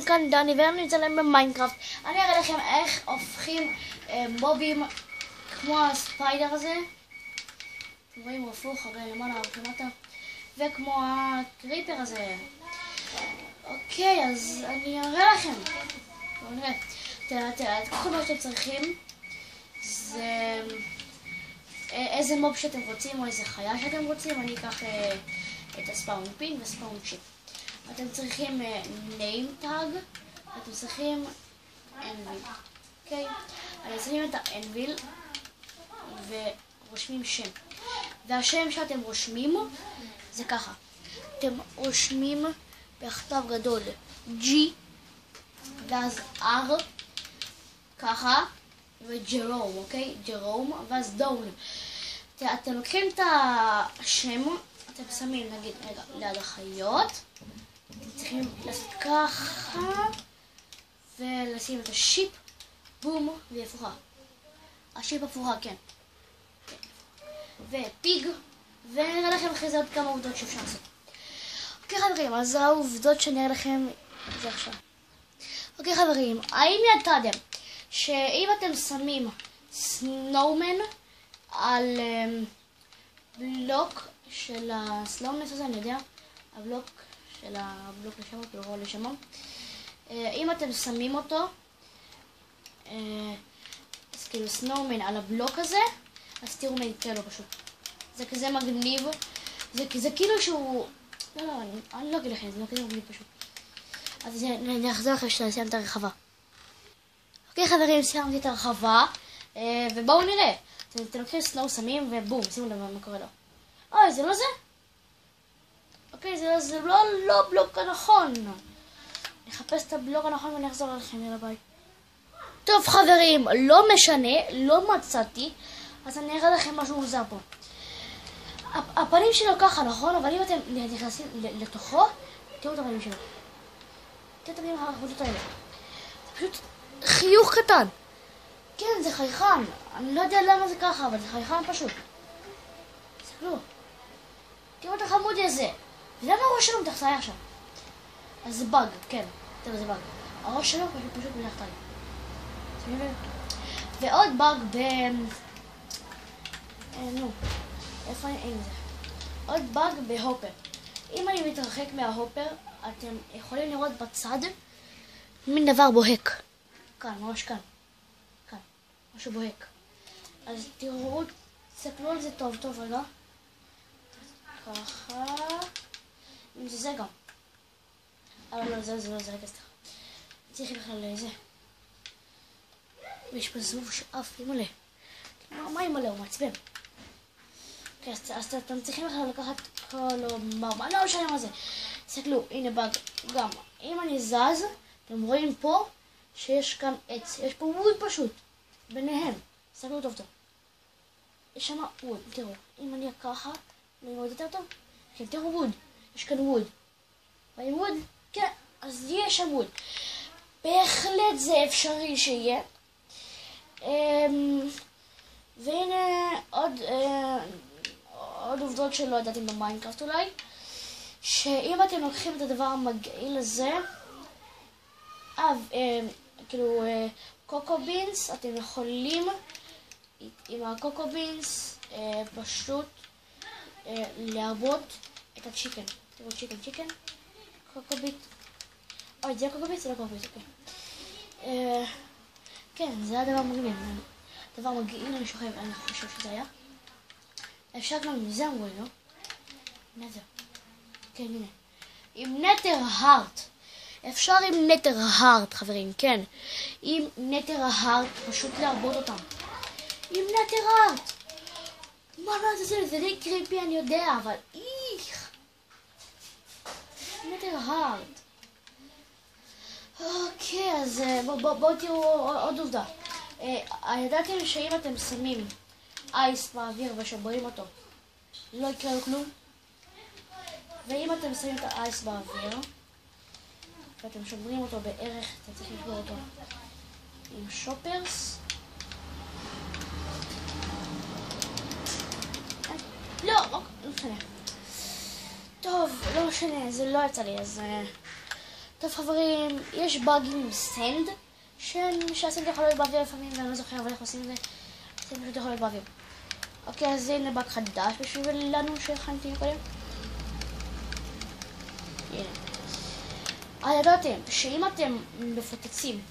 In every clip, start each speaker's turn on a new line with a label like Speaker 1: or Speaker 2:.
Speaker 1: כאן דני ואני נמצא להם במיינקראפט. אני אראה לכם איך הופכים מובים כמו הספיידר הזה. אתם רואים הוא הפוך, הרי למעלה למטה, וכמו הקריפר הזה. אוקיי, אז אני אראה לכם. בואו נראה. כל מה שאתם צריכים זה איזה מוב שאתם רוצים או איזה חיה שאתם רוצים. אני אקח את הספאון פין וספאון צ'יפ. אתם צריכים name tag, אתם צריכים anvil, אוקיי? אתם צריכים את האנביל ורושמים שם. והשם שאתם רושמים זה ככה. אתם רושמים בכתב גדול G ואז R ככה וג'רום, אוקיי? ג'רום ואז דון. אתם לוקחים את השם, אתם שמים נגיד רגע ליד החיות. אתם צריכים לעשות ככה ולשים את השיפ, בום, והיא הפוכה. השיפ הפוכה, כן. ופיג, ונראה לכם אחרי זה עוד כמה עובדות שאפשר לעשות. אוקיי חברים, אז העובדות שנראה לכם זה עכשיו. אוקיי חברים, האם ידעתם שאם אתם שמים סנואומן על בלוק של הסלואונס הזה, אני יודע, הבלוק של הבלוק לשם, כאילו לשם, אם אתם שמים אותו, אז כאילו סנואומן על הבלוק הזה, אז תראו מה יקרה לו פשוט. זה כזה מגניב, זה כאילו שהוא, לא, אני לא אגיד לכם, זה לא כזה מגניב פשוט. אז אני אחזור אחרי שסיימת את הרחבה. אוקיי חברים, סיימתי את הרחבה, ובואו נראה. אתם לוקחים סנואו, שמים ובום, שימו לב מה קורה לו. אוי, זה לא זה? אוקיי, זה לא בלוק הנכון. נחפש את הבלוק הנכון ואני אחזור עליכם, יאללה ביי. טוב חברים, לא משנה, לא מצאתי, אז אני אראה לכם משהו מוזר פה. הפנים שלו ככה, נכון? אבל אם אתם נכנסים לתוכו, תראו את הפנים שלו. תראו את הפנים החבודות האלה. זה פשוט חיוך קטן. כן, זה חייכן. אני לא יודע למה זה ככה, אבל זה חייכן פשוט. תסתכלו. תראו את החמוד הזה. ולמה הראש שלו מתחתיה עכשיו? אז זה באג, כן. תראו, זה באג. הראש שלו פשוט מתחתיה. ועוד באג נו, איפה אין זה? עוד באג בהופר. אם אני מתרחק מההופר, אתם יכולים לראות בצד מין דבר בוהק. כאן, ממש כאן. כאן, משהו בוהק. אז תראו, תסתכלו על זה טוב טוב רגע. ככה. אם זה גם. אבל לא, זה לא, זה רגע סליחה. צריך בכלל לזה. ויש פה זבוב שאף ימלא. מה ימלא? הוא מעצבן. אוקיי, אז אתם צריכים בכלל לקחת כל או מה לא משנה מה זה. תסתכלו, הנה באג גם. אם אני זז, אתם רואים פה שיש כאן עץ. יש פה ווד פשוט. ביניהם. תסתכלו טוב טוב. יש שם ווד, תראו. אם אני ככה, אני רואה יותר טוב? כן, תראו ווד. יש כאן ווד. רואים ווד? כן, אז יש שם ווד. בהחלט זה אפשרי שיהיה. והנה עוד עובדות שלא ידעתם במיינקראפט אולי, שאם אתם לוקחים את הדבר המגעיל הזה, כאילו קוקו בינס, אתם יכולים עם הקוקו בינס פשוט להרבות את הצ'יקן. תראו צ'יקן, קוקו ביט. אוי, זה קוקו ביט? זה לא קוקו ביט, אוקיי. כן, זה היה דבר מגניב. דבר מגעיל, אני חושב שזה היה. אפשר גם עם זה אמרו לי, לא? נטר. כן, הנה. עם נטר הארט. אפשר עם נטר הארט, חברים, כן. עם נטר הארט, פשוט להרבות אותם. עם נטר הארט. מה לא זה? זה די קריפי, אני יודע, אבל איך. נטר הארט. אוקיי, אז בואו תראו עוד עובדה. ידעתם שאם אתם שמים אייס באוויר ושומרים אותו, לא יקרה לו כלום? ואם אתם שמים את האייס באוויר ואתם שומרים אותו בערך, אתם צריכים לשבור אותו עם שופרס. לא משנה. טוב, לא משנה, זה לא יצא לי, אז... טוב חברים, יש באגים עם סנד, שהסנד יכול להיות באוויר לפעמים, ואני לא זוכר אבל איך עושים את זה. הסנד פשוט יכול להיות באוויר. אוקיי, אז הנה באג חדש בשבילנו שהכנתי קודם. הנה. ידעתם שאם אתם מפוצצים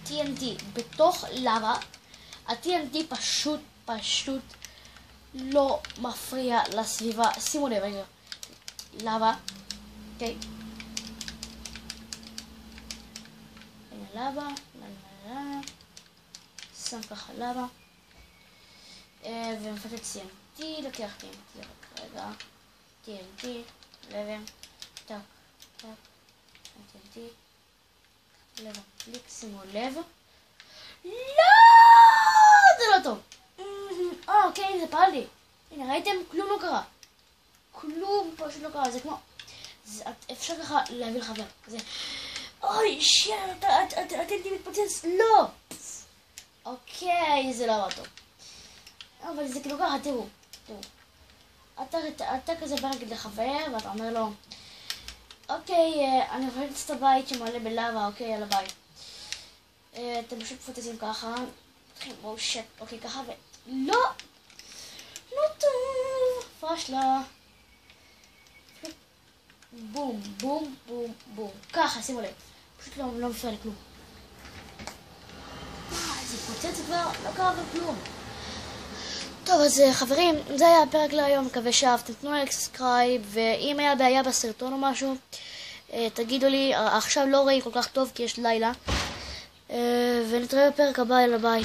Speaker 1: TNT בתוך לava, ה-TNT פשוט לא מפריע לסביבה. שימו לב רגע, לava, אוקיי, הנה לava, שם ככה לava ומפוצץ TNT, לוקח TNT, רגע, TNT, לב, טק, טק, TNT, לב, קליק, שימו לב. לא! זה לא טוב. אוקיי, זה פעל לי. הנה, ראיתם? כלום לא קרה. כלום פשוט לא קרה. זה כמו... אפשר ככה להביא לחבר. זה... אוי, TNT מתפוצץ. לא! אוקיי, זה לא טוב. אבל זה כאילו ככה, תראו. אתה כזה בא נגיד לחבר, ואתה אומר לו, אוקיי, אני מפוצץ את הבית שמעלה בלאבה, אוקיי, על הבית. אתם פשוט מפוצצים ככה, או שט, אוקיי, ככה, לא! לא טוב! פשלה. בום, בום, בום, בום. ככה, שימו לב. פשוט לא מפריע לכלום. זה פוצץ כבר, לא קרה בכלום. טוב, אז חברים, זה היה הפרק להיום, מקווה שאהבתם, תנו לייק, סאבסקרייב, ואם היה בעיה בסרטון או משהו, תגידו לי. עכשיו לא ראי כל כך טוב כי יש לילה, ונתראה בפרק הבא, יאללה ביי.